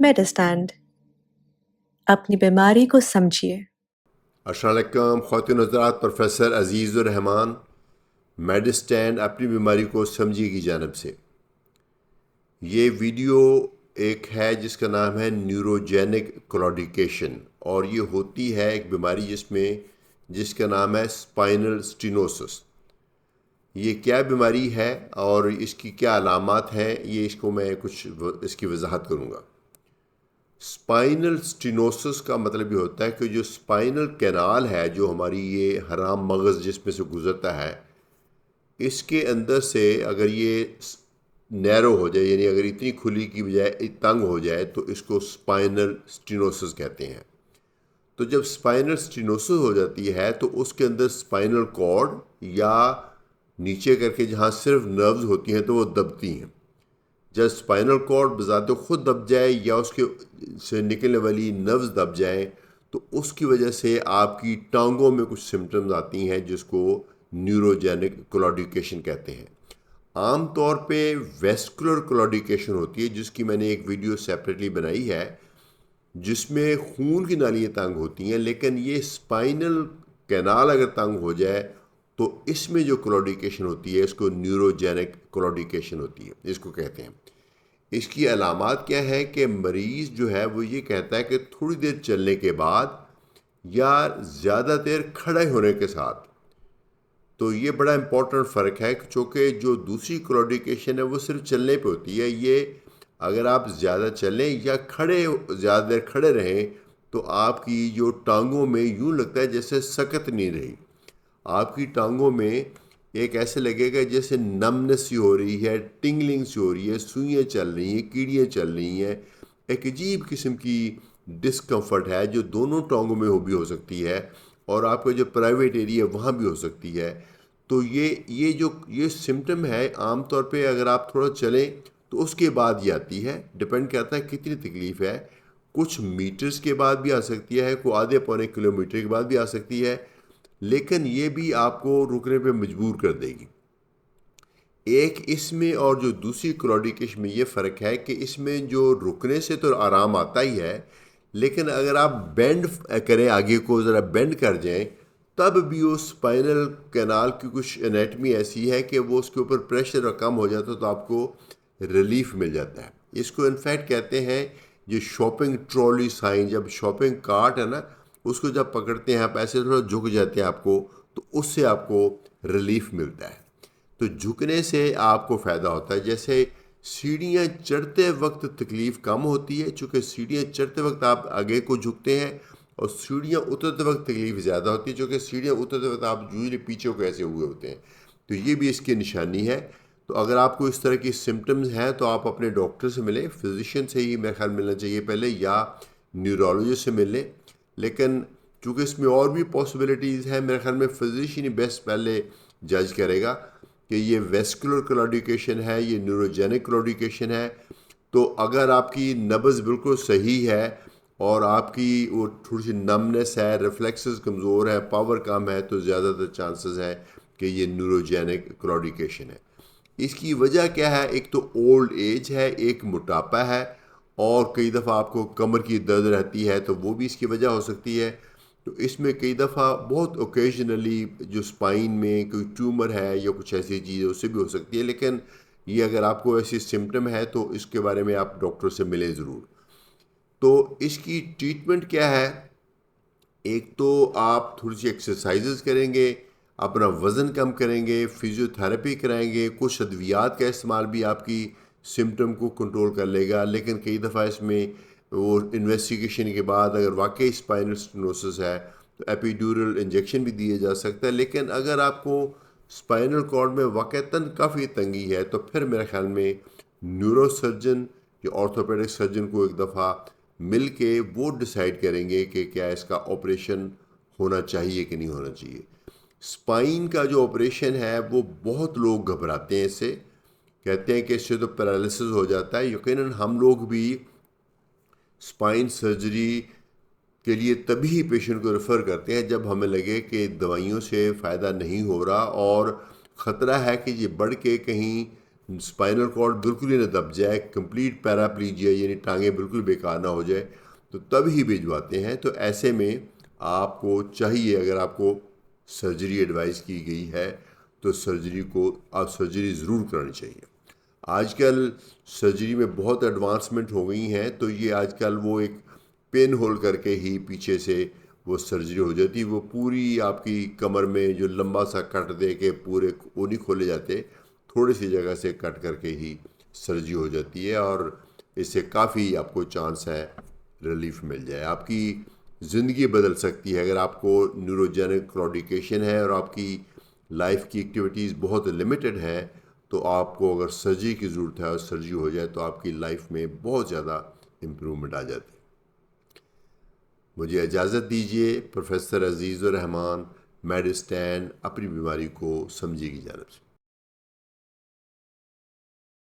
میڈسٹینڈ اپنی بیماری کو سمجھیے۔ السلام علیکم خواتین حضرات، پروفیسر عزیز الرحمان میڈسٹینڈ اپنی بیماری کو سمجھیے کی جانب سے یہ ویڈیو ایک ہے جس کا نام ہے نیوروجینک کلاڈیکیشن، اور یہ ہوتی ہے ایک بیماری جس کا نام ہے اسپائنل سٹینوسس۔ یہ کیا بیماری ہے اور اس کی کیا علامات ہیں، میں کچھ اس کی وضاحت کروں گا۔ اسپائنل سٹینوسس کا مطلب یہ ہوتا ہے کہ جو اسپائنل کینال ہے، جو ہماری یہ حرام مغز جس میں سے گزرتا ہے، اس کے اندر سے اگر یہ نیرو ہو جائے، یعنی اگر اتنی کھلی کی بجائے تنگ ہو جائے، تو اس کو اسپائنل سٹینوسس کہتے ہیں۔ تو جب اسپائنل سٹینوسس ہو جاتی ہے تو اس کے اندر اسپائنل کارڈ یا نیچے کر کے جہاں صرف نروز ہوتی ہیں تو وہ دبتی ہیں۔ جب اسپائنل کارڈ بذات خود دب جائے یا اس کے سے نکلنے والی نروز دب جائیں تو اس کی وجہ سے آپ کی ٹانگوں میں کچھ سمٹمز آتی ہیں جس کو نیوروجینک کلاڈیکیشن کہتے ہیں۔ عام طور پہ ویسکولر کلاڈیکیشن ہوتی ہے، جس کی میں نے ایک ویڈیو سیپریٹلی بنائی ہے، جس میں خون کی نالیاں تنگ ہوتی ہیں، لیکن یہ اسپائنل کینال اگر تنگ ہو جائے تو اس میں جو کلاڈیکیشن ہوتی ہے اس کو نیوروجینک کلاڈیکیشن ہوتی ہے، اس کو کہتے ہیں۔ اس کی علامات کیا ہے کہ مریض جو ہے وہ یہ کہتا ہے کہ تھوڑی دیر چلنے کے بعد یا زیادہ دیر کھڑے ہونے کے ساتھ، تو یہ بڑا امپورٹنٹ فرق ہے، چونکہ جو دوسری کلاڈیکیشن ہے وہ صرف چلنے پہ ہوتی ہے۔ یہ اگر آپ زیادہ چلیں یا زیادہ دیر کھڑے رہیں تو آپ کی جو ٹانگوں میں یوں لگتا ہے جیسے سکت نہیں رہی، آپ کی ٹانگوں میں ایک ایسے لگے گا جیسے نمنس سی ہو رہی ہے، ٹنگلنگ سی ہو رہی ہے، سوئیاں چل رہی ہیں، کیڑیاں چل رہی ہیں، ایک عجیب قسم کی ڈسکمفرٹ ہے جو دونوں ٹانگوں میں بھی ہو سکتی ہے، اور آپ کا جو پرائیویٹ ایریا وہاں بھی ہو سکتی ہے۔ تو یہ سمٹم ہے عام طور پہ اگر آپ تھوڑا چلیں تو اس کے بعد یہ آتی ہے، ڈپینڈ کرتا ہے کتنی تکلیف ہے، کچھ میٹرز کے بعد بھی آ سکتی ہے، کوئی آدھے پونے کلومیٹر کے بعد بھی آ سکتی ہے، لیکن یہ بھی آپ کو رکنے پہ مجبور کر دے گی۔ ایک اس میں اور جو دوسری کلاڈیکیشن میں یہ فرق ہے کہ اس میں جو رکنے سے تو آرام آتا ہی ہے، لیکن اگر آپ بینڈ کریں، آگے کو ذرا بینڈ کر جائیں، تب بھی وہ اسپائنل کینال کی کچھ انیٹمی ایسی ہے کہ وہ اس کے اوپر پریشر کم ہو جاتا ہے تو آپ کو ریلیف مل جاتا ہے۔ اس کو انفیکٹ کہتے ہیں یہ شاپنگ ٹرالی سائن، جب شاپنگ کارٹ ہے نا، اس کو جب پکڑتے ہیں آپ ایسے تھوڑا جھک جاتے ہیں آپ کو، تو اس سے آپ کو ریلیف ملتا ہے۔ تو جھکنے سے آپ کو فائدہ ہوتا ہے، جیسے سیڑھیاں چڑھتے وقت تکلیف کم ہوتی ہے، چونکہ سیڑھیاں چڑھتے وقت آپ آگے کو جھکتے ہیں، اور سیڑھیاں اترتے وقت تکلیف زیادہ ہوتی ہے، چونکہ سیڑھیاں اترتے وقت آپ یوزلی پیچھے کو ایسے ہوئے ہوتے ہیں۔ تو یہ بھی اس کی نشانی ہے۔ تو اگر آپ کو اس طرح کی سمٹمز ہیں تو آپ اپنے ڈاکٹر سے ملیں، فزیشین سے ہی میرے خیال ملنا چاہیے پہلے، یا نیورولوجسٹ سے مل لیں۔ لیکن چونکہ اس میں اور بھی پاسبلٹیز ہیں، میرے خیال میں فزیشین ہی بیسٹ پہلے جج کرے گا کہ یہ ویسکولر کلاڈیکیشن ہے، یہ نیوروجینک کلاڈیکیشن ہے۔ تو اگر آپ کی نبض بالکل صحیح ہے اور آپ کی وہ تھوڑی سی نمنس ہے، ریفلیکسز کمزور ہے، پاور کم ہے، تو زیادہ تر چانسز ہے کہ یہ نیوروجینک کلاڈیکیشن ہے۔ اس کی وجہ کیا ہے؟ ایک تو اولڈ ایج ہے، ایک موٹاپا ہے، اور کئی دفعہ آپ کو کمر کی درد رہتی ہے تو وہ بھی اس کی وجہ ہو سکتی ہے۔ تو اس میں کئی دفعہ بہت اوکیجنلی جو سپائن میں کوئی ٹیومر ہے یا کچھ ایسی چیز اس سے بھی ہو سکتی ہے، لیکن یہ اگر آپ کو ایسی سمٹم ہے تو اس کے بارے میں آپ ڈاکٹر سے ملیں ضرور۔ تو اس کی ٹریٹمنٹ کیا ہے؟ ایک تو آپ تھوڑی سی ایکسرسائزز کریں گے، اپنا وزن کم کریں گے، فزیو تھراپی کرائیں گے، کچھ ادویات کا استعمال بھی آپ کی سمٹم کو کنٹرول کر لے گا، لیکن کئی دفعہ اس میں وہ انویسٹیگیشن کے بعد اگر واقعی اسپائنل سٹینوسس ہے تو ایپیڈیورل انجیکشن بھی دیا جا سکتا ہے۔ لیکن اگر آپ کو اسپائنل کارڈ میں واقعتاً کافی تنگی ہے تو پھر میرے خیال میں نیورو سرجن یا آرتھوپیڈک سرجن کو ایک دفعہ مل کے وہ ڈیسائیڈ کریں گے کہ کیا اس کا آپریشن ہونا چاہیے کہ نہیں ہونا چاہیے۔ اسپائن کا جو آپریشن ہے وہ بہت لوگ گھبراتے ہیں، اس سے کہتے ہیں کہ اس سے تو پیرالسس ہو جاتا ہے۔ یقیناً ہم لوگ بھی اسپائن سرجری کے لیے تبھی پیشنٹ کو ریفر کرتے ہیں جب ہمیں لگے کہ دوائیوں سے فائدہ نہیں ہو رہا اور خطرہ ہے کہ یہ بڑھ کے کہیں اسپائنل کارڈ بالکل ہی نہ دب جائے، کمپلیٹ پیراپلیجیا یعنی ٹانگیں بالکل بیکار نہ ہو جائے، تو تب ہی بھجواتے ہیں۔ تو ایسے میں آپ کو چاہیے، اگر آپ کو سرجری ایڈوائز کی گئی ہے تو سرجری ضرور کرانی چاہیے۔ آج کل سرجری میں بہت ایڈوانسمنٹ ہو گئی ہیں، تو یہ آج کل وہ ایک پن ہول کر کے ہی پیچھے سے وہ سرجری ہو جاتی، وہ پوری آپ کی کمر میں جو لمبا سا کٹ دے کے پورے وہ نہیں کھولے جاتے، تھوڑی سی جگہ سے کٹ کر کے ہی سرجری ہو جاتی ہے، اور اس سے کافی آپ کو چانس ہے ریلیف مل جائے، آپ کی زندگی بدل سکتی ہے۔ اگر آپ کو نیوروجینک کلاڈیکیشن ہے اور آپ کی لائف کی ایکٹیویٹیز بہت لمیٹڈ ہے، تو آپ کو اگر سرجری کی ضرورت ہے اور سرجری ہو جائے تو آپ کی لائف میں بہت زیادہ امپرومنٹ آ جاتی ہے۔ مجھے اجازت دیجیے، پروفیسر عزیز الرحمان، میڈ اسٹینڈ اپنی بیماری کو سمجھے کی جانب سے۔